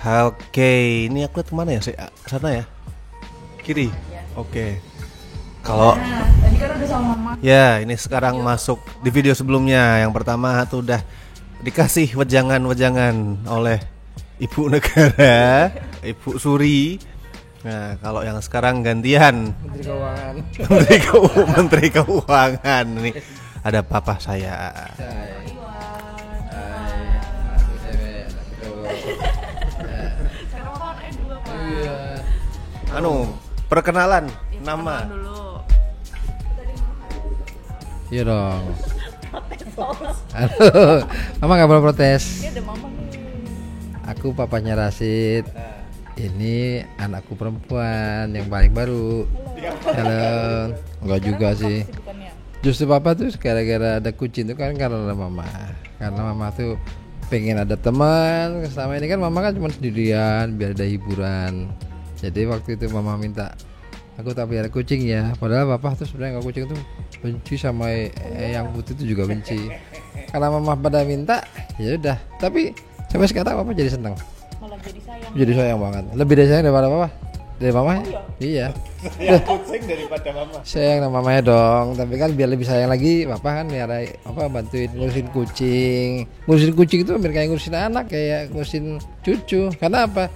Oke, ini aku lihat kemana ya? Sana ya? Kiri? Oke. Kalau tadi kan udah sama mama. ya ini sekarang masuk di video sebelumnya. Yang pertama tuh udah dikasih wejangan-wejangan oleh Ibu Negara, Ibu Suri. Nah, kalau yang sekarang gantian Menteri Keuangan. Menteri Keuangan nih. Ada papa saya. Sekarang kan dua pak. Perkenalan nama. Dulu. Iya dong. Halo, mama nggak boleh protes. Ini ada mama nih. Aku papanya Rasid. Ini anakku perempuan yang paling baru. Halo. Enggak juga sih. Bukannya. Justru papa tuh gara-gara ada kucing itu kan karena ada mama. Karena mama tuh pengen ada teman. Selama ini kan mama kan cuma sendirian biar ada hiburan. Jadi waktu itu mama minta aku tak pelihara kucing ya. Padahal papa tuh sebenarnya nggak kucing tuh benci sama yang putih itu juga benci. Karena mama pada minta, ya udah. Tapi sampai sekarang papa jadi senang. Malah jadi sayang. Jadi sayang banget. Lebih dari sayang daripada papa. Dari mama? Iya. Kucing daripada mama. Sayang sama mamanya dong. Tapi kan biar lebih sayang lagi, papa kan biar bantuin ngurusin kucing. Ngurusin kucing itu hampir kayak ngurusin anak, kayak ngurusin cucu. Karena apa?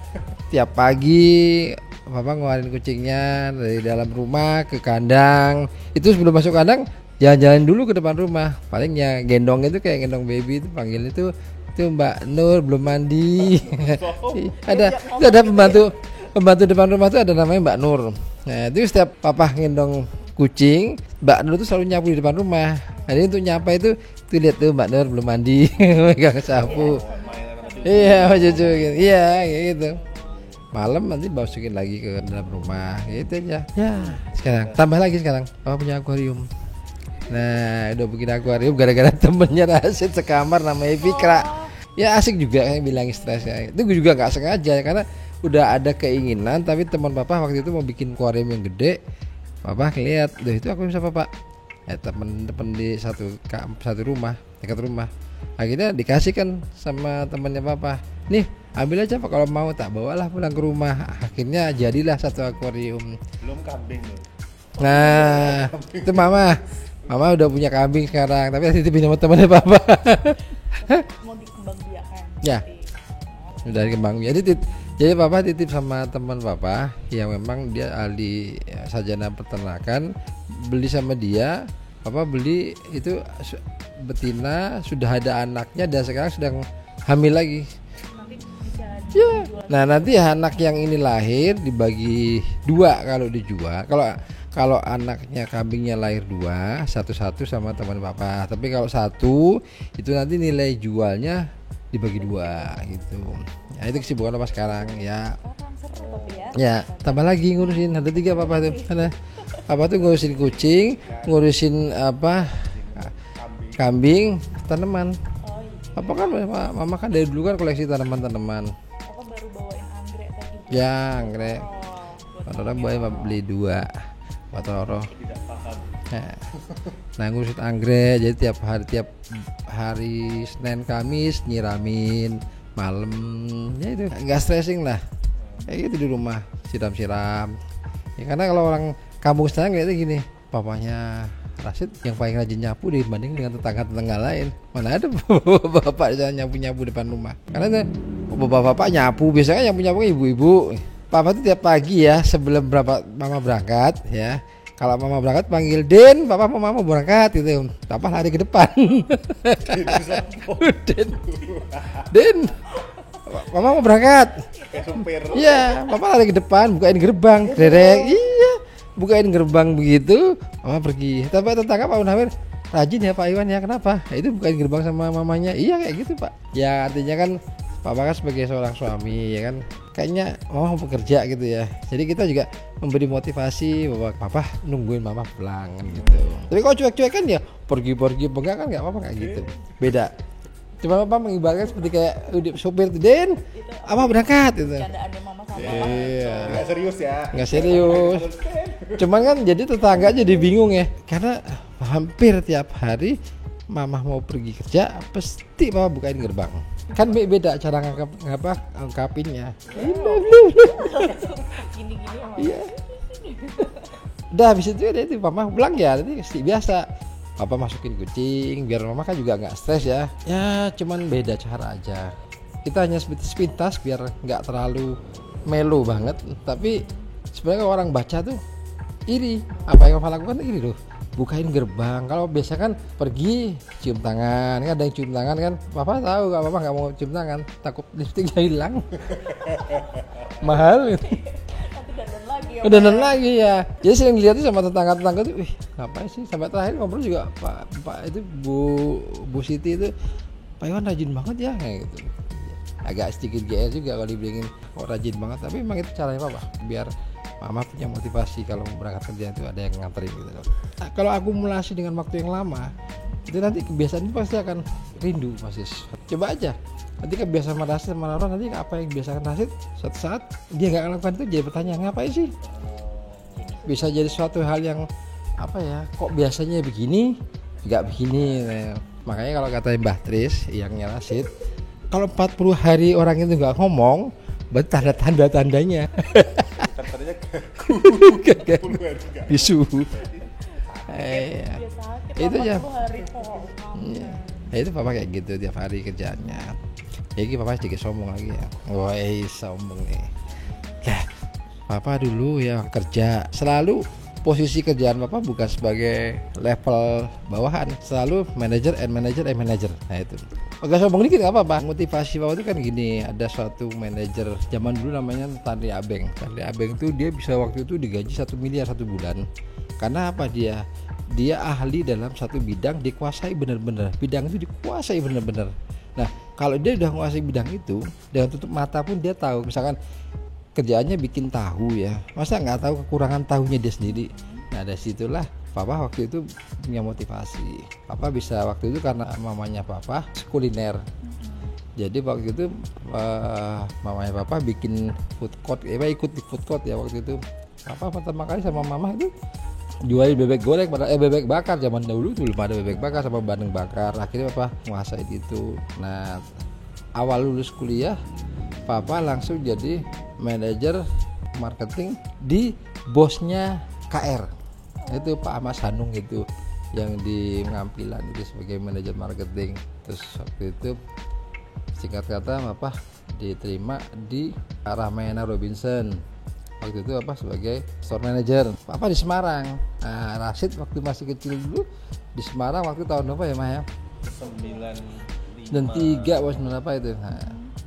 Tiap pagi papa ngeluarin kucingnya dari dalam rumah ke kandang. Itu sebelum masuk kandang jalan-jalan dulu ke depan rumah. Paling ya gendong itu kayak gendong baby itu panggil itu Mbak Nur belum mandi. ada pembantu depan rumah itu ada namanya Mbak Nur. Nah itu setiap papa gendong kucing, Mbak Nur itu selalu nyapu di depan rumah. Jadi untuk nyapa itu lihat tuh Mbak Nur belum mandi, megang sapu. Iya, cucu gitu. Iya, kayak gitu. Malam nanti masukin lagi ke dalam rumah, gitu aja. Ya, sekarang tambah lagi sekarang, papa punya akuarium. Nah, udah bikin akuarium gara-gara temennya Rasid sekamar namanya Fikra. Ya asik juga kayak bilang stresnya. Itu juga nggak sengaja karena udah ada keinginan, tapi teman papa waktu itu mau bikin akuarium yang gede. Papa ngeliat, itu aku bisa papa. Temen-temen di satu rumah dekat rumah. Akhirnya dikasih kan sama temannya papa. Nih ambil aja pak kalau mau, tak bawalah pulang ke rumah. Akhirnya jadilah satu akuarium. Belum kambing loh. Nah itu mama udah punya kambing sekarang, tapi titipin sama temannya papa. Mau dikembangbiakan. Ya udah dikembang. Jadi papa titip sama teman papa yang memang dia ahli sarjana peternakan, beli sama dia. Papa beli itu betina, sudah ada anaknya dan sekarang sedang hamil lagi. Nanti bisa Ya. Nah nanti anak yang ini lahir dibagi dua kalau dijual. Kalau anaknya kambingnya lahir dua, satu-satu sama teman papa. Tapi kalau satu itu nanti nilai jualnya dibagi dua gitu. Nah itu kesibukan papa sekarang ya. seru tapi ya. Ya tambah lagi ngurusin, ada 3 papa tuh. Ada apa tuh ngurusin kucing, ngurusin kambing, tanaman. Oh iya. Apa kan mama kan dari dulu kan koleksi tanaman-tanaman. Apa baru bawain anggrek tadi? Ya anggrek. Oh, Orang beli 2 buat Roro. Nah ngurusin anggrek, jadi tiap hari Senin Kamis nyiramin, malam ya itu nggak stressing lah, kayak gitu di rumah siram-siram. Ya karena kalau orang kampung sekarang kayaknya gini, papanya Rasid yang paling rajin nyapu dibanding dengan tetangga-tetangga lain. Mana ada bapak nyapu-nyapu depan rumah. Karena bapak-bapak nyapu biasanya yang punya ibu-ibu. Papa tuh tiap pagi ya sebelum mama berangkat ya. Kalau mama berangkat panggil Den, papa mau mama berangkat gitu. Papa lari ke depan. Den, mama mau berangkat. Iya, papa lari ke depan, bukain gerbang, derek. Iya, bukain gerbang begitu, mama pergi. Tapi tetangga Pak Munawir rajin ya Pak Iwan ya, kenapa? Itu bukain gerbang sama mamanya. Iya kayak gitu Pak. Ya artinya kan papa kan sebagai seorang suami ya kan, kayaknya mama mau bekerja gitu ya. Jadi kita juga memberi motivasi bahwa papa nungguin mama pulang kan gitu. Tapi kalau cuek-cuek kan ya pergi-pergi enggak kan nggak apa-apa kayak gitu. Beda. Cuma papa mengibaratkan seperti kayak sopir tuh, Den, apa berangkat gitu. Candaannya mama sama papa. Iya. Nggak serius ya? Nggak serius. Cuman kan jadi tetangga jadi bingung ya, karena hampir tiap hari mama mau pergi kerja pasti papa bukain gerbang. Kan beda cara ngangkapinnya. Gini-gini sama Iya. Udah habis itu dia itu mama pulang ya, nanti biasa. Papa masukin kucing, biar mama kan juga nggak stres ya. Ya cuman beda cara aja. Kita hanya sepintas biar nggak terlalu melo banget. Tapi sebenarnya kalau orang baca tuh iri. Apa yang papa lakukan tuh iri loh. Bukain gerbang. Kalau biasa kan pergi cium tangan, kan ada yang cium tangan kan. Papa tahu kalau papa nggak mau cium tangan, takut lipstiknya hilang. Mahal gitu. nanti dandan lagi ya. Udah nonton lagi ya. Jadi sering lihat sama tetangga-tetangga tuh, wih ngapain sih? Sampai terakhir ngobrol juga Pak itu Bu Siti itu, Pak Iwan rajin banget ya kayak gitu. Agak sedikit GR juga kalau dibilangin kok rajin banget, tapi memang itu caranya Papa biar mama punya motivasi kalau mau berangkat kerja itu ada yang nganterin gitu loh. Nah, kalau akumulasi dengan waktu yang lama itu nanti kebiasaan itu pasti akan rindu pasti. Coba aja. Nanti kebiasaan sama Rasid sama Laura, nanti apa yang biasakan Rasid suatu saat dia nggak lakukan itu jadi pertanyaan ngapain sih? Bisa jadi suatu hal yang apa ya? Kok biasanya begini, nggak begini. Nah, makanya kalau kata Mbah Tris yang Rasid, kalau 40 hari orang itu nggak ngomong, berarti tanda-tandanya. Tandanya Bisu. Dia sakit Itu ya. 40 hari kok. Iya. Ya itu papa kayak gitu tiap hari kerjaannya. Ya ini papa sedikit sombong lagi ya. Wah, sombong nih. Lah, papa dulu ya kerja selalu posisi kerjaan papa bukan sebagai level bawahan, selalu manager and manager and manager. Nah itu. Agak sombong dikit nggak apa-apa. Motivasi papa itu kan gini, ada suatu manajer zaman dulu namanya Tanri Abeng. Tanri Abeng itu dia bisa waktu itu digaji 1 miliar 1 bulan. Karena apa dia ahli dalam satu bidang, dikuasai benar-benar. Bidang itu dikuasai benar-benar. Nah, kalau dia udah menguasai bidang itu, dengan tutup mata pun dia tahu. Misalkan kerjaannya bikin tahu ya, masa nggak tahu kekurangan tahunya dia sendiri. Nah, dari situlah papa waktu itu punya motivasi. Papa bisa waktu itu karena mamanya papa kuliner. Jadi waktu itu mamanya papa bikin food court, ikut di food court ya waktu itu. Papa pertama kali sama mama itu jual bebek goreng, bebek bakar. Zaman dulu belum ada bebek bakar sama bandeng bakar. Akhirnya papa menguasai itu. Nah, awal lulus kuliah papa langsung jadi manajer marketing di bosnya KR. Itu Pak Ahmad Hanung itu yang di Ngampilan itu sebagai manajer marketing. Terus waktu itu singkat kata papa diterima di Ramayana Robinson. Waktu itu apa sebagai store manager. Papa di Semarang. Nah, Rasid waktu masih kecil dulu di Semarang waktu tahun apa ya Mah ya? 95 Dan 3 was apa itu.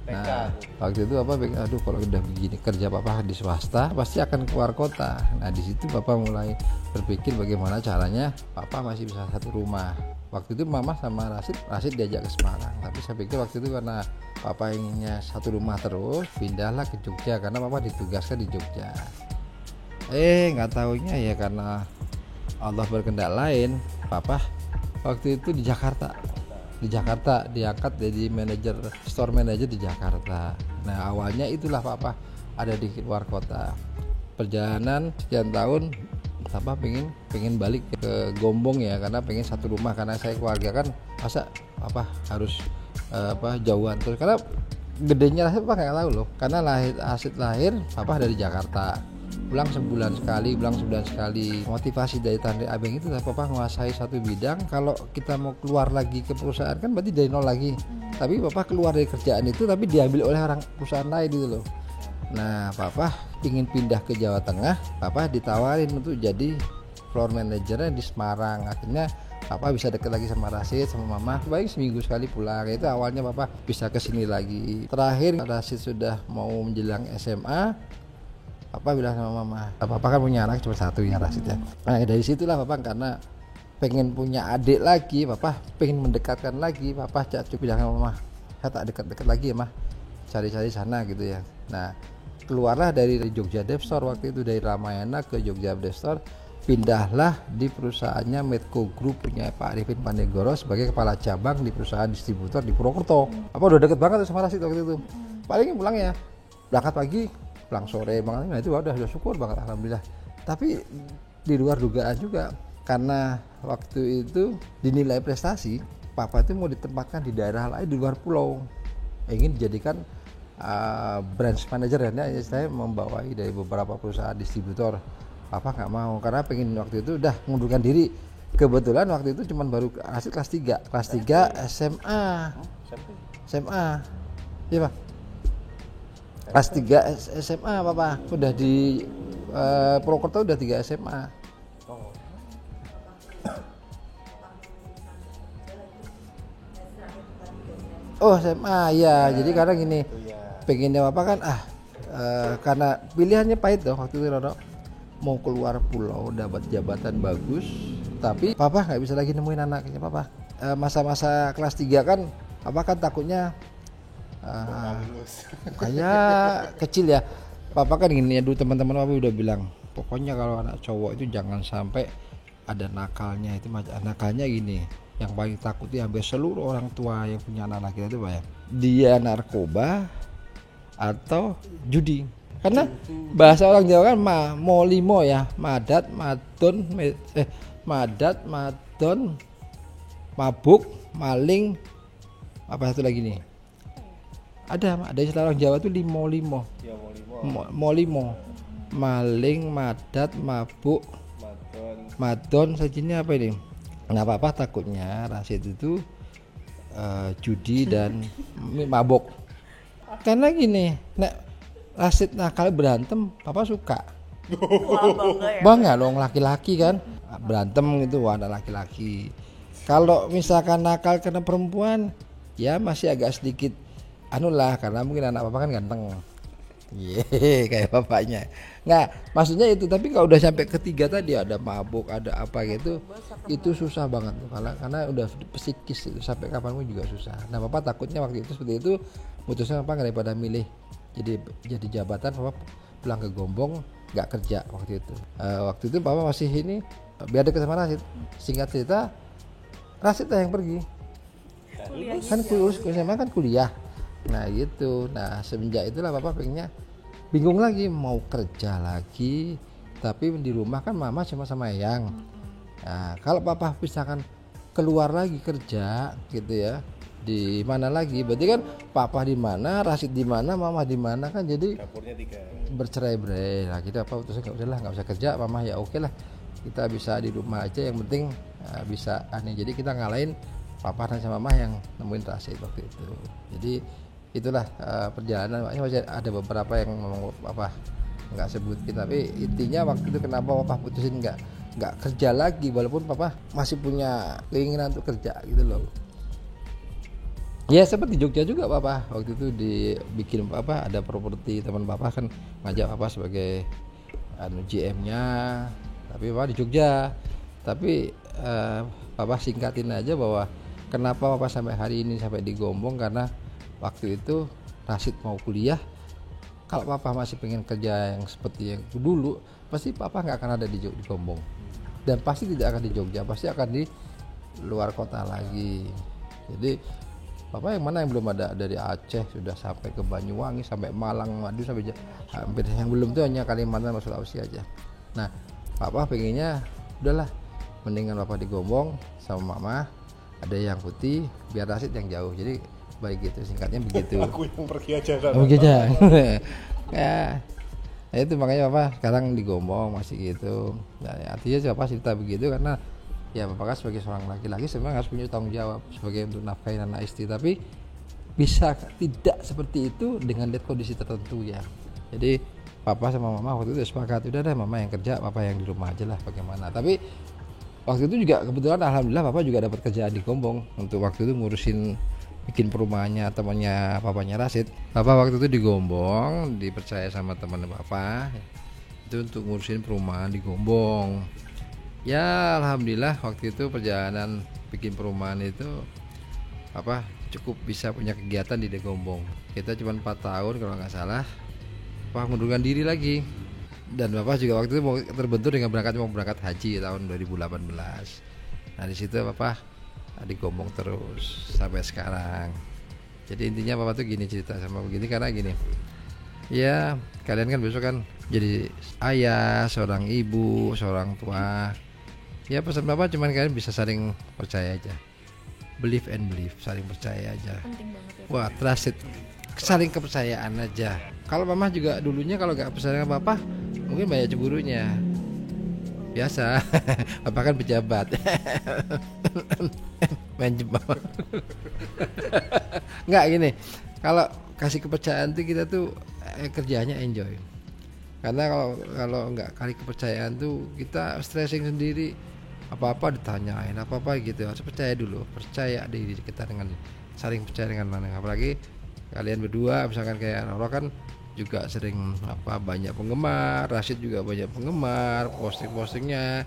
Nah, waktu itu apa? Aduh kalau udah begini kerja papa di swasta pasti akan keluar kota. Nah di situ papa mulai berpikir bagaimana caranya papa masih bisa satu rumah. Waktu itu mama sama Rasid diajak ke Semarang. Tapi saya pikir waktu itu karena papa inginnya satu rumah terus, pindahlah ke Jogja karena papa ditugaskan di Jogja. Nggak taunya ya karena Allah berkehendak lain, papa waktu itu di Jakarta diangkat jadi manajer store manager di Jakarta. Nah awalnya itulah papa ada di luar kota. Perjalanan sekian tahun papa pengen balik ke Gombong ya karena pengen satu rumah karena saya keluarga kan masa papa harus jauhan terus karena gedenya Rasid papa nggak tahu loh karena Rasid lahir papa dari Jakarta. Pulang sebulan sekali. Motivasi dari Tanri Abeng itu papa menguasai satu bidang. Kalau kita mau keluar lagi ke perusahaan kan berarti dari nol lagi. Tapi papa keluar dari kerjaan itu tapi diambil oleh orang perusahaan lain gitu loh. Nah papa ingin pindah ke Jawa Tengah. Papa ditawarin untuk jadi floor managernya di Semarang. Akhirnya papa bisa dekat lagi sama Rasid sama mama. Baik seminggu sekali pulang. Itu awalnya papa bisa kesini lagi. Terakhir Rasid sudah mau menjelang SMA. Papa bilang sama mama, papa kan punya anak cuma satu ya Rasid ya. Nah dari situlah papa karena pengen punya adik lagi, papa pengen mendekatkan lagi, papa bilang sama mama, saya tak dekat-dekat lagi ya mah, cari-cari sana gitu ya. Nah keluarlah dari Jogja Dev Store waktu itu dari Ramayana ke Jogja Dev Store, pindahlah di perusahaannya Medco Group punya Pak Arifin Pandegoro sebagai kepala cabang di perusahaan distributor di Purwokerto. Apa udah deket banget sama Rasid waktu itu. Paling pulang ya, berangkat pagi. Pulang sore banget, nah itu udah syukur banget alhamdulillah. Tapi di luar dugaan juga karena waktu itu dinilai prestasi, papa itu mau ditempatkan di daerah lain di luar pulau. ingin dijadikan branch manager ya, saya membawai dari beberapa perusahaan distributor. Papa nggak mau karena pengen waktu itu udah mengundurkan diri. Kebetulan waktu itu cuman baru hasil kelas 3 SMA. Iya Pak. Kelas 3 SMA Papa udah di Purwokerto udah 3 SMA. Oh SMA ya, jadi karena gini, pengennya Papa kan karena pilihannya pahit dong waktu itu Rono, mau keluar pulau dapat jabatan bagus, tapi Papa nggak bisa lagi nemuin anaknya Papa. Masa-masa kelas 3 kan, Papa kan takutnya kayak kecil ya. Papa kan gini ya, dulu teman-teman Papa udah bilang, pokoknya kalau anak cowok itu jangan sampai ada nakalnya. Itu nakalnya gini, yang paling takut ya hampir seluruh orang tua yang punya anak laki itu Pak ya, dia narkoba atau judi. Karena bahasa orang Jawa kan molimo ya, madat, madon, mabuk, maling, apa satu lagi nih? Ada istilah orang Jawa tuh limo. Ya, molimo. Maling, madat, mabuk, madon, sejenisnya apa ini? Nah Papa takutnya Rasid itu judi dan mabuk. Karena gini, nek Rasid nakal berantem, Papa suka. Wah, Bangga dong laki-laki kan, berantem gitu, anak laki-laki. Kalau misalkan nakal karena perempuan, ya masih agak sedikit anulah, karena mungkin anak Papa kan ganteng. Kayak bapaknya. Nggak, maksudnya itu. Tapi kalau udah sampai ketiga tadi ada mabuk, ada apa gitu, itu susah banget tuh, karena udah psikis itu, sampai kapanpun juga susah. Nah Papa takutnya waktu itu seperti itu, putusnya Papa daripada milih jadi jabatan, Papa pulang ke Gombong, nggak kerja waktu itu. Waktu itu Papa masih ini biar dekat sama Rasid. Singkat cerita, Rasid yang pergi. Kan kuliah. Nah gitu. Nah semenjak itulah Papa pengennya bingung lagi mau kerja lagi, tapi di rumah kan Mama cuma sama Eyang. Nah kalau Papa misalkan keluar lagi kerja gitu ya, di mana lagi? Berarti kan Papa di mana, Rasid di mana, Mama di mana, kan jadi dapurnya 3 bercerai-berai. Nah kita apa putusnya nggak usah kerja, Mama ya oke lah, kita bisa di rumah aja, yang penting bisa aneh. Jadi kita ngalahin Papa dan sama Mama yang nemuin Rasid waktu itu. Jadi itulah perjalanan. Makanya masih ada beberapa yang ngomong Papa nggak sebutin, tapi intinya waktu itu kenapa Papa putusin nggak kerja lagi, walaupun Papa masih punya keinginan untuk kerja gitu loh. Ya seperti Jogja juga Papa waktu itu dibikin Papa ada properti, teman Papa kan ngajak Papa sebagai GM-nya, tapi Papa di Jogja. Tapi Papa singkatin aja bahwa kenapa Papa sampai hari ini sampai di Gombong, karena waktu itu Rasid mau kuliah. Kalau Papa masih pengen kerja yang seperti yang dulu, pasti Papa nggak akan ada di Gombong, dan pasti tidak akan di Jogja, pasti akan di luar kota lagi. Jadi Papa yang mana yang belum ada, dari Aceh sudah sampai ke Banyuwangi, sampai Malang, Madu, sampai hampir yang belum tuh hanya Kalimantan dan Sulawesi aja. Nah Papa pengennya udahlah, mendingan Papa di Gombong sama Mama, ada yang putih, biar Rasid yang jauh. Jadi baik gitu, singkatnya begitu. Aku yang pergi aja kan. Ya. Nah itu makanya Papa sekarang di Gombong masih gitu. Nah, artinya Papa cerita begitu karena ya Papa kan sebagai seorang laki-laki sebenarnya harus punya tanggung jawab sebagai untuk nafkahin anak istri, tapi bisa tidak seperti itu dengan lihat kondisi tertentu ya. Jadi Papa sama Mama waktu itu sepakat, udah deh Mama yang kerja, Papa yang di rumah aja lah bagaimana. Tapi waktu itu juga kebetulan alhamdulillah Papa juga dapat kerjaan di Gombong untuk waktu itu ngurusin bikin perumahannya temannya papanya Rasid. Papa waktu itu di Gombong dipercaya sama teman Papa itu untuk ngurusin perumahan di Gombong. Ya alhamdulillah waktu itu perjalanan bikin perumahan itu Papa cukup bisa punya kegiatan di Gombong. Kita cuma 4 tahun kalau nggak salah, Papa mundurkan diri lagi. Dan Papa juga waktu itu mau terbentur dengan mau berangkat haji tahun 2018. Nah di situ Papa di Gombong terus sampai sekarang. Jadi intinya Papa tuh gini cerita sama begini karena gini, ya kalian kan besok kan jadi ayah, seorang ibu, seorang tua. Ya pesan Papa cuman kalian bisa saling percaya aja. believe and believe, saling percaya aja. Penting banget ya. Wah, trusted, saling kepercayaan aja. Kalau mama juga dulunya kalau nggak percaya dengan papa, mungkin banyak cemburunya. Biasa, papa kan pejabat. Main jebak. Nggak gini, kalau kasih kepercayaan tuh kita tuh kerjanya enjoy. Karena kalau nggak kali kepercayaan tuh kita stressing sendiri, apa-apa ditanyain, apa-apa gitu. Harus percaya dulu, percaya diri kita dengan saling percaya dengan mana. Apalagi kalian berdua, misalkan kayak Roro kan juga sering banyak penggemar, Rashid juga banyak penggemar, posting-postingnya.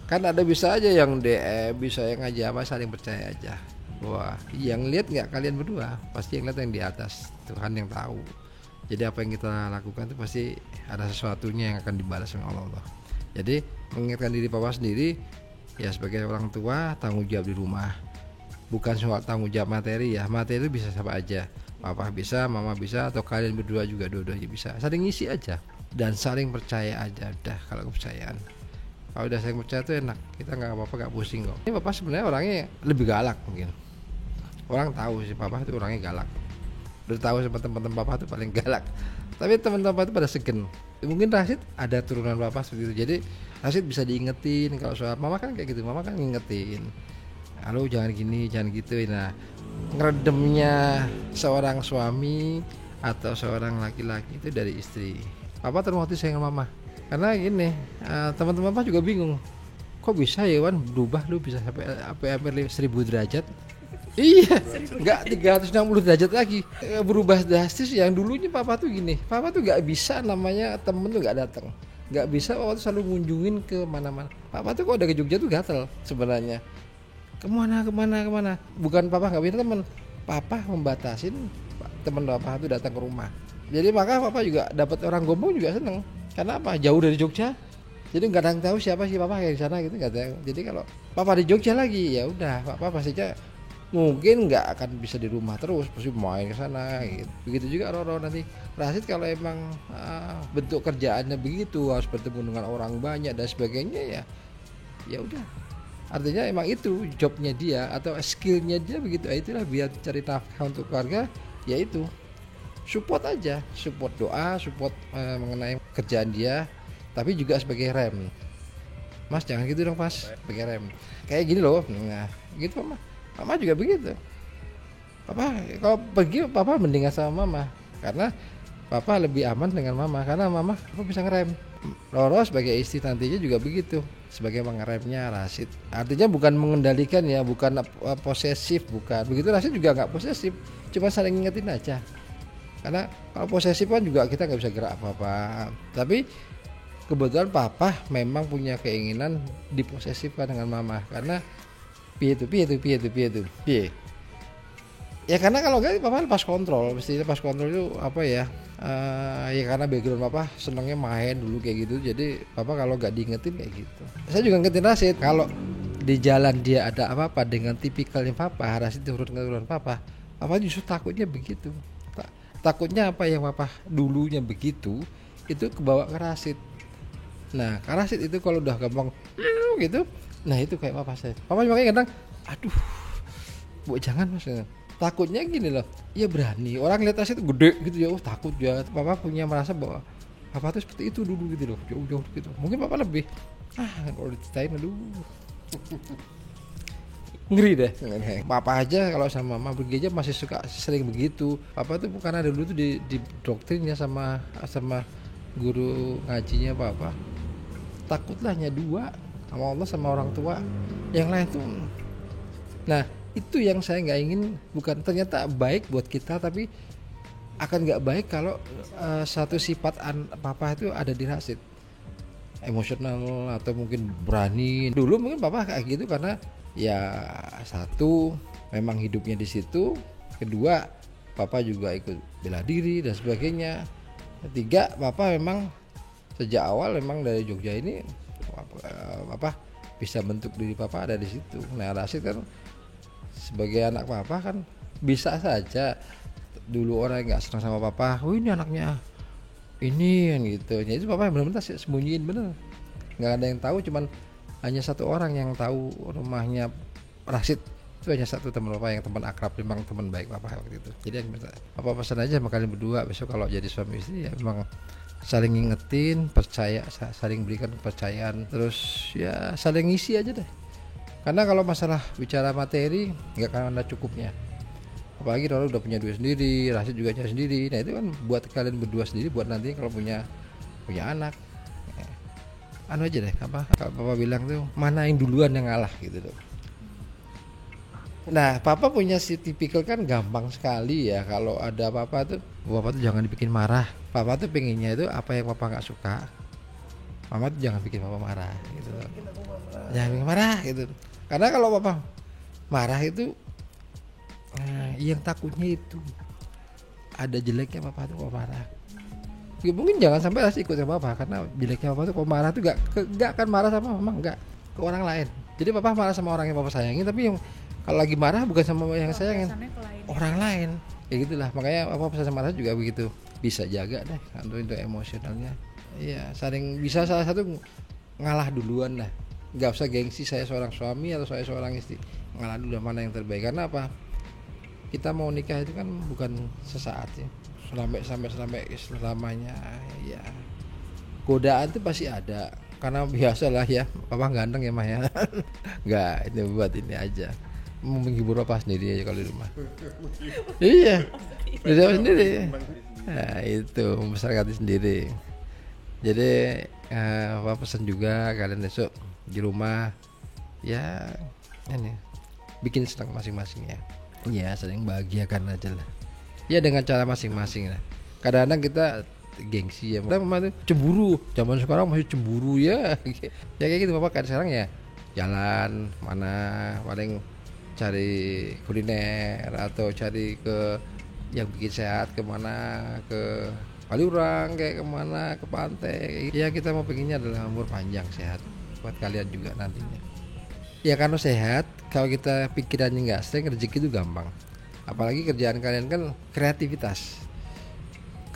Kan ada bisa aja yang DM, bisa yang aja apa, saling percaya aja. Wah, yang lihat nggak kalian berdua, pasti yang lihat yang di atas, Tuhan yang tahu. Jadi apa yang kita lakukan itu pasti ada sesuatunya yang akan dibalas oleh Allah. Jadi mengingatkan diri papa sendiri, ya sebagai orang tua tanggung jawab di rumah. Bukan soal tanggung jawab materi ya, materi bisa siapa aja. Papa bisa, mama bisa, atau kalian berdua juga dua-duanya bisa. Saling ngisi aja dan saling percaya aja. Udah, kalau kepercayaan. Kalau udah saling percaya tuh enak. Kita nggak apa-apa, nggak pusing kok. Ini papa sebenarnya orangnya lebih galak mungkin. Orang tahu sih papa itu orangnya galak. Udah tahu sama teman-teman papa itu paling galak. Tapi teman-teman papa itu pada segen. Mungkin Rashid ada turunan papa seperti itu. Jadi Rashid bisa diingetin kalau soal mama kan kayak gitu. Mama kan ngingetin. Halo, jangan gini, jangan gitu. Nah, ngeredemnya seorang suami atau seorang laki-laki itu dari istri. Papa termotivasi sayang mama. Karena gini, teman-teman papa juga bingung. Kok bisa ya Wan berubah, lu bisa sampai hampir 1000 derajat? Iya, nggak 360 derajat lagi, berubah drastis. Yang dulunya papa tuh gini, papa tuh nggak bisa namanya temen tuh nggak datang, nggak bisa. Papa tuh selalu ngunjungin ke mana-mana. Papa tuh kalau udah ke Jogja tuh gatel sebenarnya. Kemana? Bukan papa nggak punya temen, papa membatasin temen papa tuh datang ke rumah. Jadi maka papa juga dapat orang Gombong juga seneng. Karena apa? Jauh dari Jogja. Jadi nggak ada yang tahu siapa sih papa kayak di sana gitu, nggak tahu. Jadi kalau papa di Jogja lagi, ya udah papa pastinya mungkin nggak akan bisa di rumah terus, pasti main ke sana gitu. Begitu juga Roro nanti. Rashid kalau emang bentuk kerjaannya begitu, harus bertemu dengan orang banyak dan sebagainya, ya udah. Artinya emang itu jobnya dia atau skillnya dia begitu. Itulah biar cari nafkah untuk keluarga, yaitu support aja, support doa, support mengenai kerjaan dia, tapi juga sebagai rem. Mas jangan gitu dong Mas, sebagai rem. Kayak gini loh, nah gitu Mama juga begitu. Papa kalau pergi papa mendingan sama mama, karena papa lebih aman dengan mama, karena mama apa bisa ngerem. Roro sebagai istri nantinya juga begitu, sebagai mengeremnya Rashid. Artinya bukan mengendalikan ya, bukan posesif, bukan. Begitu Rashid juga nggak posesif, cuma saling ngingetin aja. Karena kalau posesif kan juga kita nggak bisa gerak apa-apa. Tapi kebetulan papa memang punya keinginan diposesifkan dengan mama, karena piye ya, karena kalau enggak papa lepas kontrol, mesti lepas kontrol itu apa ya, ya karena background papa senangnya main dulu kayak gitu. Jadi papa kalau enggak diingetin kayak gitu, saya juga ngingetin Rashid kalau di jalan dia ada apa-apa dengan tipikalnya papa, Rashid turun papa justru takutnya begitu. Takutnya apa yang papa dulunya begitu itu kebawa ke Rashid. Nah Rashid itu kalau udah gampang gitu, nah itu kayak papa saya. Papa makanya kadang, aduh, bu jangan Mas. Takutnya gini loh, ya berani. Orang lihat Rashid gede gitu ya, takut ya. Papa punya merasa bahwa papa tuh seperti itu dulu gitu loh, jauh-jauh gitu. Mungkin papa lebih, kalau diceritain aduh, ngeri deh. Papa aja kalau sama mama pergi aja masih suka sering begitu. Papa tuh karena dulu tuh di doktrinnya sama guru ngajinya papa, takutlah hanya dua, sama Allah sama orang tua, yang lain tuh. Nah itu yang saya nggak ingin. Bukan ternyata baik buat kita, tapi akan nggak baik kalau satu sifat papa itu ada di Rashid, emosional atau mungkin berani. Dulu mungkin papa kayak gitu karena ya satu memang hidupnya di situ, kedua papa juga ikut bela diri dan sebagainya, ketiga papa memang sejak awal memang dari Jogja ini apa bisa bentuk diri papa ada di situ. Nah Rashid kan sebagai anak papa kan bisa saja dulu orang yang nggak senang sama papa, ini anaknya ini kan gitu. Jadi itu papa benar-benar sembunyiin, bener nggak ada yang tahu, cuman hanya satu orang yang tahu rumahnya Rashid Itu hanya satu teman papa yang teman akrab, memang teman baik papa waktu itu. Jadi papa pesan aja sama kalian berdua besok kalau jadi suami istri ya memang saling ngingetin, percaya, saling berikan kepercayaan, terus ya saling ngisi aja deh. Karena kalau masalah bicara materi nggak akan ada cukupnya. Apalagi kalau udah punya duit sendiri, Rasid juga cari sendiri. Nah itu kan buat kalian berdua sendiri, buat nanti kalau punya anak. Anu aja deh, apa papa bilang tuh mana yang duluan yang ngalah gitu loh. Nah papa punya si tipikal kan gampang sekali ya, kalau ada apa-apa tuh papa tuh jangan dibikin marah. Papa tuh pengennya itu apa yang papa nggak suka, mama tuh jangan bikin papa marah gitu loh. Jangan bikin marah gitu. Karena kalau papa marah itu yang takutnya itu ada jeleknya papa tuh kalau marah. Ya, mungkin jangan sampai Rasid ikut sama papa, karena jeleknya papa tuh kalau marah tuh gak akan marah sama mama, enggak ke orang lain. Jadi papa marah sama orang yang papa sayangi, tapi yang kalau lagi marah bukan sama yang sayangin, orang lain. Ya gitulah, makanya papa pesan sama Rasid juga begitu. Bisa jaga deh untuk emosionalnya. Iya, saling bisa salah satu ngalah duluan lah. Gak usah gengsi saya seorang suami atau saya seorang istri. Ngalah dulu mana yang terbaik. Karena apa? Kita mau nikah itu kan bukan sesaat ya. Sampai selamanya ya. Godaan itu pasti ada. Karena biasalah ya, papa ganteng ya mah ya. Enggak, ini buat ini aja. Mau menghibur papa sendiri aja kalau di rumah. Iya. Di rumah sendiri. Nah, itu membesarkan hati sendiri. Jadi papa pesan juga kalian besok di rumah ya ini bikin senang masing-masing ya. Ya, saling bahagiakan aja lah. Ya dengan cara masing-masing lah. Kadang-kadang kita gengsi ya. Kita memang cemburu. Zaman sekarang masih cemburu ya. Ya kayak gitu papa kan sekarang ya. Jalan mana paling cari kuliner atau cari ke yang bikin sehat, kemana ke Kaliurang kayak kemana ke pantai. Ya kita mau pengennya adalah umur panjang sehat buat kalian juga nantinya. Ya karena sehat, kalau kita pikirannya nggak stres, rezeki itu gampang. Apalagi kerjaan kalian kan kreativitas.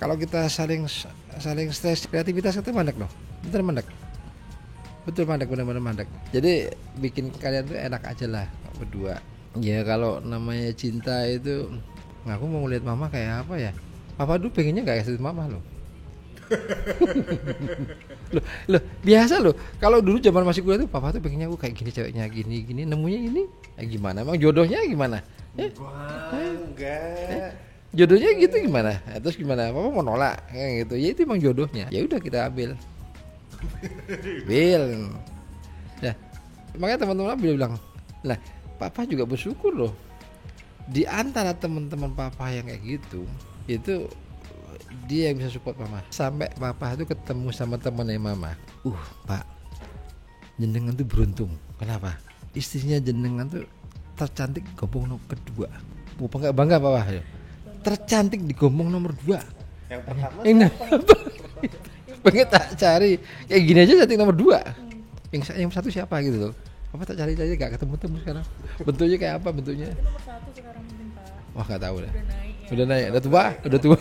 Kalau kita saling stres, kreativitas itu mandek loh. Betul mandek. Betul mandek, benar-benar mandek. Jadi bikin kalian tuh enak aja lah berdua. Ya kalau namanya cinta itu, aku mau ngeliat mama kayak apa ya? Papa dulu pengennya nggak kayak mama loh. loh biasa loh. Kalau dulu zaman masih kuliah tuh papa tuh pengennya aku kayak gini, ceweknya gini, nemunya ini gimana? Emang jodohnya gimana? Enggak. Jodohnya gitu gimana? Terus gimana? Papa mau nolak kayak gitu. Ya itu emang jodohnya. Ya udah kita ambil. Ya. Makanya teman-teman bilang, "Lah, papa juga bersyukur loh. Di antara teman-teman papa yang kayak gitu, itu dia yang bisa support mama. Sampai papa itu ketemu sama temannya mama. Pak, jenengan tuh beruntung. Kenapa? Istrinya jenengan tuh tercantik gombong nomor kedua. Bangga papa. Tercantik di gombong nomor 2. Yang pertama pengen tak cari kayak gini aja cantik nomor 2. Yang satu siapa gitu loh. Papa tak cari gak ketemu sekarang. Bentuknya kayak apa bentuknya? Itu nomor 1 sekarang mungkin Pak. Wah nggak tahu dah. Udah naik. Udah tua.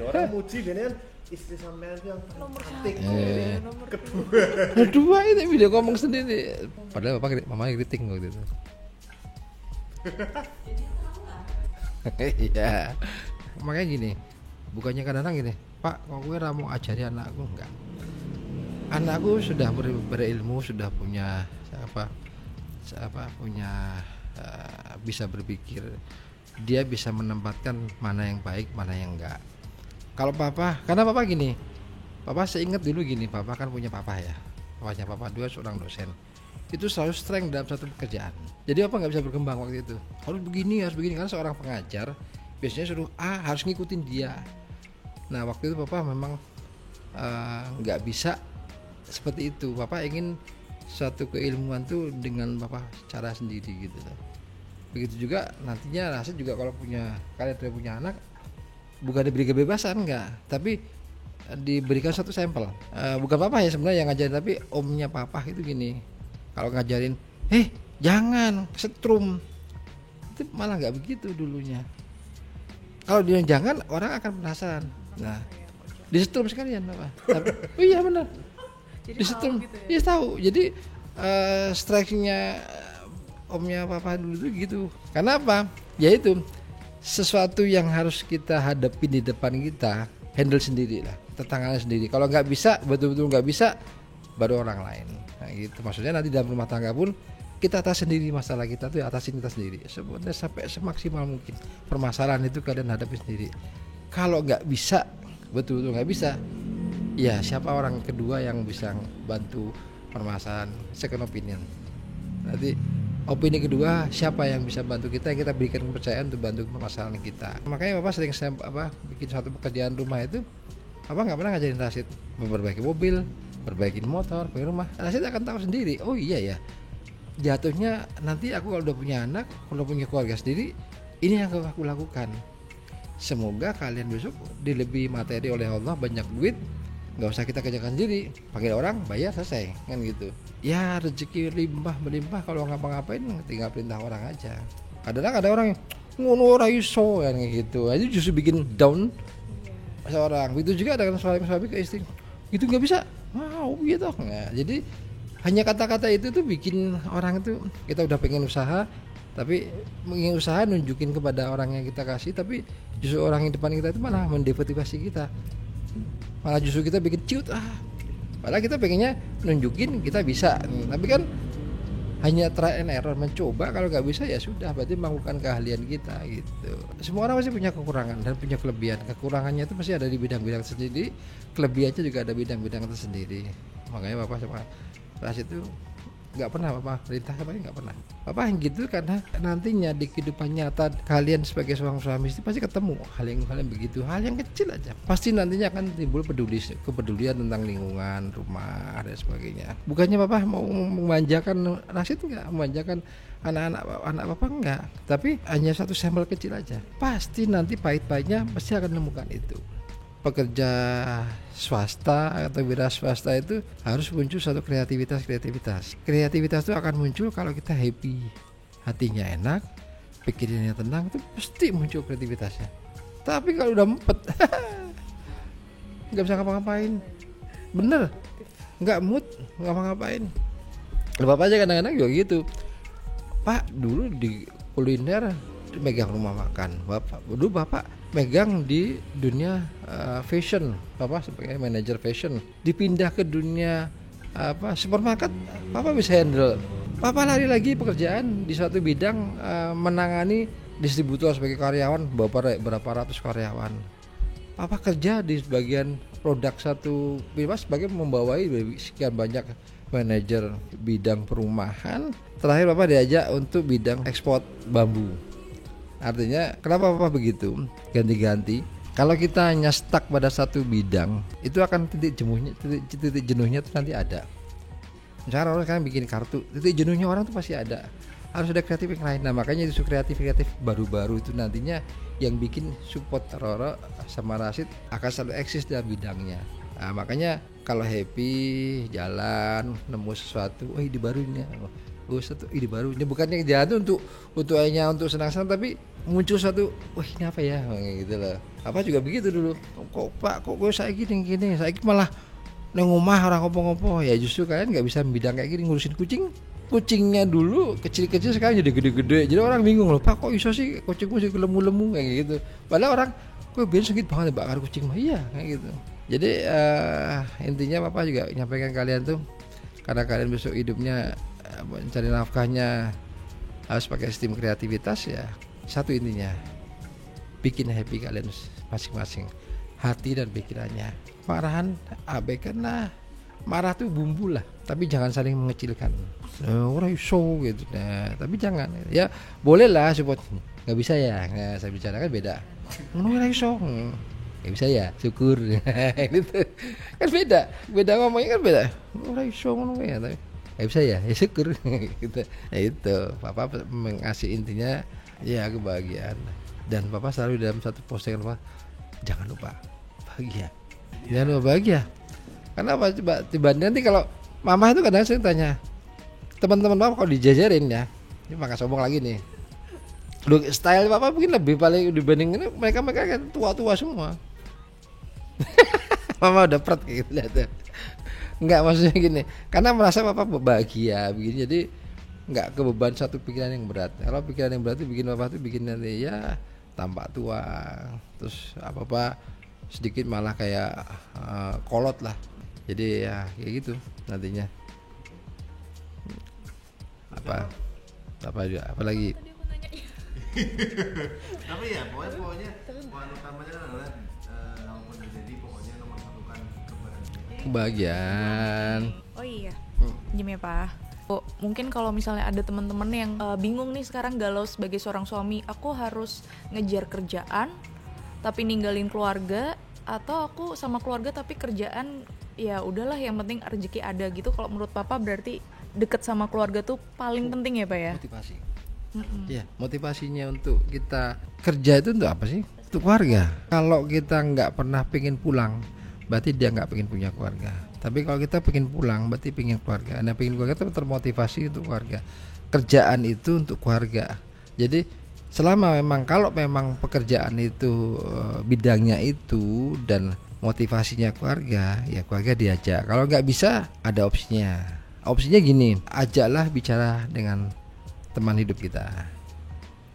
orang muji gini kan istri sampean yang Nomor cantik. 1. Nomor Kedua itu video ngomong sendiri. Padahal mama kritik waktu itu. Iya. Makanya gini, bukannya kadang-kadang gini, Pak, kok gue mau ajari anakku enggak? Anakku sudah berilmu, sudah punya bisa berpikir, dia bisa menempatkan mana yang baik, mana yang enggak. Kalau papa, karena papa gini, papa seingat dulu gini, papa kan punya papa ya, papanya papa dua seorang dosen, itu selalu strength dalam satu pekerjaan. Jadi apa nggak bisa berkembang waktu itu, harus begini karena seorang pengajar biasanya suruh harus ngikutin dia. Nah waktu itu papa memang nggak bisa seperti itu. Papa ingin suatu keilmuan tuh dengan papa cara sendiri gitu. Begitu juga nantinya Rasid juga kalau kalian punya anak, bukan diberi kebebasan enggak, tapi diberikan satu sampel. Bukan papa ya sebenarnya yang ngajarin, tapi omnya papa itu gini, kalau ngajarin jangan setrum, itu malah nggak begitu dulunya. Kalau dia jangan, orang akan penasaran. Nah disetrum sekalian apa? Tapi, iya benar. Disetrum, gitu ya? Iya tahu. Jadi strike-nya omnya papa dulu tuh gitu. Karena apa? Ya itu sesuatu yang harus kita hadapi di depan kita, handle sendiri lah, tetangga sendiri. Kalau nggak bisa, betul-betul nggak bisa, baru orang lain. Nah, gitu. Maksudnya nanti dalam rumah tangga pun kita atas sendiri masalah kita tuh, atasin kita sendiri. Sebenarnya sampai semaksimal mungkin permasalahan itu kalian hadapi sendiri. Kalau nggak bisa, betul-betul nggak bisa, ya siapa orang kedua yang bisa bantu permasalahan? Second opinion. Nanti opini kedua, siapa yang bisa bantu kita berikan kepercayaan untuk bantu permasalahan kita. Makanya Bapak sering bikin satu pekerjaan rumah itu, Bapak nggak pernah ngajarin Rasid memperbaiki mobil, perbaikin motor, perbaiki rumah. Rasid akan tahu sendiri. Oh iya ya, jatuhnya nanti aku kalau udah punya anak, kalau punya keluarga sendiri, ini yang aku lakukan. Semoga kalian besok dilebih materi oleh Allah, banyak duit, nggak usah kita kerjakan sendiri, panggil orang, bayar, selesai, kan gitu. Ya rezeki limpah melimpah, kalau ngapa-ngapain tinggal perintah orang aja. Kadang-kadang ada orang yang ngono ora iso kan gitu, itu justru bikin down seorang. Itu juga ada suami ke istri, itu nggak bisa, mau gitu. Nah, jadi hanya kata-kata itu tuh bikin orang itu, kita udah pengen usaha, tapi ingin usaha nunjukin kepada orang yang kita kasih, tapi justru orang yang depan kita itu malah mendemotivasi kita, malah justru kita bikin ciut. Padahal kita pengennya nunjukin kita bisa, tapi kan hanya try and error, mencoba. Kalau nggak bisa ya sudah, berarti bukan keahlian kita gitu. Semua orang pasti punya kekurangan dan punya kelebihan. Kekurangannya itu pasti ada di bidang-bidang tersendiri, kelebihannya juga ada bidang-bidang tersendiri. Makanya Bapak sama Rasid itu nggak pernah Bapak perintah apa, nggak pernah Bapak yang gitu, karena nantinya di kehidupan nyata kalian sebagai seorang suami istri pasti ketemu hal yang begitu, hal yang kecil aja pasti nantinya akan timbul kepedulian tentang lingkungan, rumah dan sebagainya. Bukannya Bapak mau memanjakan Rasid, nggak memanjakan anak Bapak, enggak, tapi hanya satu sampel kecil aja. Pasti nanti pahit-pahitnya pasti akan menemukan itu. Pekerja swasta atau wira swasta itu harus muncul satu kreativitas. Kreativitas itu akan muncul kalau kita happy, hatinya enak, pikirannya tenang, itu pasti muncul kreativitasnya. Tapi kalau udah mepet, nggak bisa ngapa-ngapain, bener, nggak mood, nggak ngapa-ngapain. Bapak aja kadang-kadang juga gitu. Pak dulu di kuliner megang rumah makan, Bapak megang di dunia fashion, Bapak sebagai manajer fashion, dipindah ke dunia supermarket, Bapak bisa handle. Bapak lari lagi pekerjaan di suatu bidang, menangani distributor sebagai karyawan, berapa ratus karyawan. Bapak kerja di bagian produk satu, Bapak sebagai membawai sekian banyak manajer bidang perumahan. Terakhir Bapak diajak untuk bidang ekspor bambu. Artinya kenapa Bapak begitu ganti-ganti? Kalau kita hanya stuck pada satu bidang, itu akan titik jenuhnya itu nanti ada. Misalnya orang kan bikin kartu, titik jenuhnya orang tuh pasti ada. Harus ada kreatif yang lain. Nah makanya itu kreatif baru-baru itu nantinya yang bikin support Roro sama Rasid akan selalu eksis dalam bidangnya. Nah, makanya kalau happy jalan nemu sesuatu, ide barunya. Satu ide baru, ini bukannya jalan untuk hanya untuk senang-senang, tapi muncul satu, ini apa ya, gitu loh. Apa juga begitu dulu. Kok Pak, kok gue saya gini, saya malah neng rumah orang ngopo-ngopo. Ya justru kalian nggak bisa bidang kayak gini, ngurusin kucingnya dulu kecil-kecil, sekarang jadi gede-gede. Jadi orang bingung loh, Pak kok iso sih kucingmu sih lemu-lemu kayak gitu. Padahal orang, kok biar sakit banget bakar kucing mah, iya kayak gitu. Jadi intinya Bapak juga nyampaikan kalian tuh, karena kalian besok hidupnya mencari nafkahnya harus pakai sistem kreativitas, ya satu intinya bikin happy kalian masing-masing, hati dan pikirannya. Marahan abaikan lah, marah tuh bumbu lah, tapi jangan saling mengecilkan. Orang iso gitu, nah tapi jangan, ya boleh lah support, nggak bisa ya, nah, saya bicarakan beda. Orang iso nggak bisa ya, syukur. Itu kan beda ngomongnya kan beda. Orang iso ngono ya, tapi nggak bisa ya syukur. Gitu. Nah itu Bapak mengasih intinya ya kebahagiaan, dan Bapak selalu dalam satu postingan Bapak, jangan lupa bahagia, jangan lupa bahagia. Karena apa coba, nanti kalau Mama itu kadang saya tanya teman-teman Bapak kalau dijajarin ya, ini maka sombong lagi nih, look style Bapak mungkin lebih paling dibanding ini, mereka kan tua-tua semua. Mama udah pret kayak gitu lihat. Enggak, maksudnya gini, karena merasa papa bahagia begini, jadi nggak kebeban satu pikiran yang berat. Kalau pikiran yang berat itu bikin papa tuh bikin nanti ya tampak tua, terus apa sedikit malah kayak kolot lah. Jadi ya kayak gitu nantinya. Apa juga, apalagi Tapi ya pokoknya poin utamanya adalah apapun terjadi pokoknya nomor satu kan kebahagiaan. Oh iya, gini ya Pak. Mungkin kalau misalnya ada teman-teman yang bingung nih sekarang galau sebagai seorang suami, aku harus ngejar kerjaan tapi ninggalin keluarga, atau aku sama keluarga tapi kerjaan ya udahlah yang penting rezeki ada gitu. Kalau menurut Papa berarti deket sama keluarga tuh paling penting ya Pak ya? Motivasi. Ya, motivasinya untuk kita kerja itu untuk apa sih? Untuk keluarga. Kalau kita nggak pernah pengen pulang, berarti dia nggak pengen punya keluarga. Tapi kalau kita pengen pulang, berarti pengen keluarga. Nah, pengen keluarga itu termotivasi untuk keluarga. Kerjaan itu untuk keluarga. Jadi selama kalau memang pekerjaan itu bidangnya itu dan motivasinya keluarga, ya keluarga diajak. Kalau nggak bisa, ada opsinya. Opsinya gini, ajaklah bicara dengan teman hidup kita.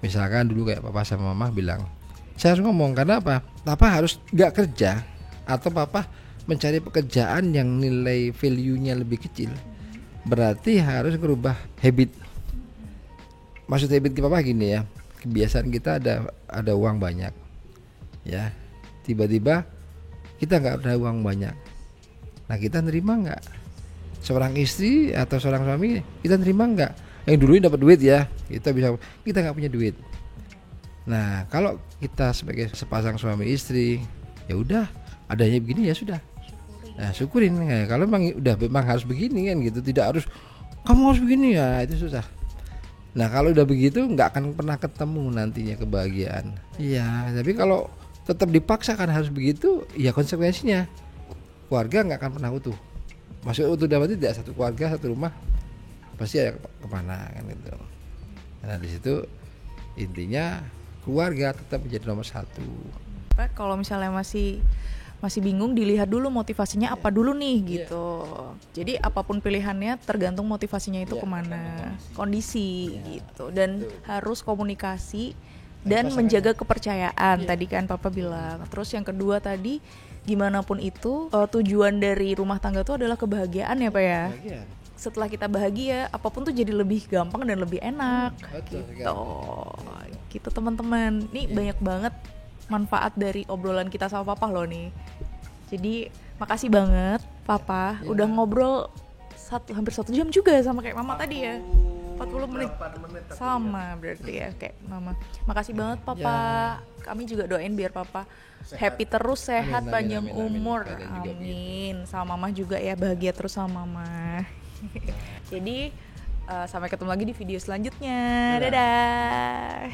Misalkan dulu kayak papa sama mama bilang, saya harus ngomong karena apa? Papa harus nggak kerja atau papa mencari pekerjaan yang nilai value-nya lebih kecil. Berarti harus merubah habit. Maksud habit papa gini ya, kebiasaan kita ada uang banyak, ya. Tiba-tiba kita nggak ada uang banyak. Nah, kita nerima nggak? Seorang istri atau seorang suami kita nerima nggak? Yang dulu dapat duit ya, kita nggak punya duit. Nah, kalau kita sebagai sepasang suami istri, ya udah adanya begini ya sudah. Nah, syukurin ya. Kalau memang harus begini kan gitu, tidak harus kamu harus begini ya, itu susah. Nah, kalau udah begitu nggak akan pernah ketemu nantinya kebahagiaan. Iya, tapi kalau tetap dipaksakan harus begitu, ya konsekuensinya keluarga nggak akan pernah utuh. Maksudnya utuh dapat tidak satu keluarga satu rumah pasti ada kemana kan gitu. Nah, di situ intinya keluarga tetap menjadi nomor satu. Pak, kalau misalnya masih bingung, dilihat dulu motivasinya apa dulu nih gitu. Jadi apapun pilihannya tergantung motivasinya itu kemana, kondisi gitu. Dan harus komunikasi dan menjaga kepercayaan. Tadi kan Papa bilang. Terus yang kedua tadi, gimana pun itu tujuan dari rumah tangga itu adalah kebahagiaan ya Pak ya. Setelah kita bahagia, apapun tuh jadi lebih gampang dan lebih enak. Gitu teman-teman. Nih banyak banget manfaat dari obrolan kita sama Papa loh nih. Jadi makasih banget Papa udah ngobrol hampir 1 jam juga sama kayak Mama tadi ya. 40 menit sama berarti ya kayak Mama. Makasih banget Papa. Kami juga doain biar Papa happy terus, sehat, panjang umur. Amin. Sama Mama juga ya, bahagia terus sama Mama. Jadi sampai ketemu lagi di video selanjutnya. Dadah.